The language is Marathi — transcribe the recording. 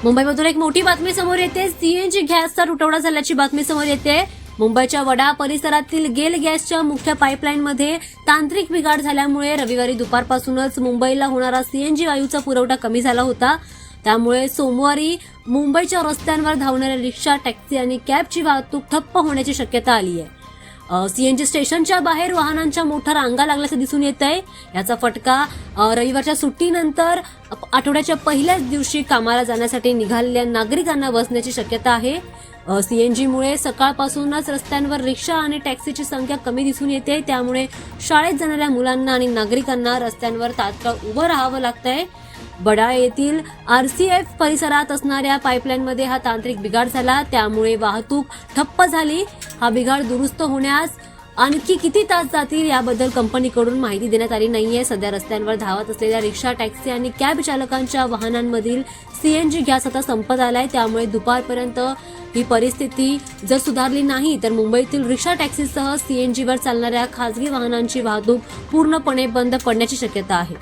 मुंबईमधून एक मोठी बातमी समोर येते। सीएनजी गॅसचा तुटवडा झाल्याची बातमी समोर येते। मुंबईच्या वडा परिसरातील गेल गॅसच्या मुख्य पाईपलाईनमध्ये तांत्रिक बिघाड झाल्यामुळे रविवारी दुपारपासूनच मुंबईला होणारा सीएनजी वायूचा पुरवठा कमी झाला होता। त्यामुळे सोमवारी मुंबईच्या रस्त्यांवर धावणाऱ्या रिक्षा, टॅक्सी आणि कॅबची वाहतूक ठप्प होण्याची शक्यता आली आहे। सीएनजी स्टेशनच्या बाहेर वाहनांच्या मोठ्या रांगा लागल्याचं दिसून येत आहे। याचा फटका रविवारच्या सुट्टीनंतर आठवड्याच्या पहिल्याच दिवशी कामाला जाण्यासाठी निघालेल्या नागरिकांना बसण्याची शक्यता आहे। सीएनजीमुळे सकाळपासूनच रस्त्यांवर रिक्षा आणि टॅक्सीची संख्या कमी दिसून येते। त्यामुळे शाळेत जाणाऱ्या मुलांना आणि नागरिकांना रस्त्यांवर तात्काळ उभं राहावं लागतंय। बडा येथील आरसीएफ परिसरात असणाऱ्या पाईपलाईनमध्ये हा तांत्रिक बिघाड झाला, त्यामुळे वाहतूक ठप्प झाली। हा बिघाड दुरुस्त होण्यास आणखी किती तास जातील याबद्दल कंपनीकडून माहिती देण्यात आली नाहीये। सध्या रस्त्यांवर धावत असलेल्या रिक्षा, टॅक्सी आणि कॅब चालकांच्या वाहनांमधील सीएनजी गॅस आता संपत आलाय। त्यामुळे दुपारपर्यंत ही परिस्थिती जर सुधारली नाही तर मुंबईतील रिक्षा, टॅक्सीसह सीएनजीवर चालणाऱ्या खासगी वाहनांची वाहतूक पूर्णपणे बंद पडण्याची शक्यता आहे।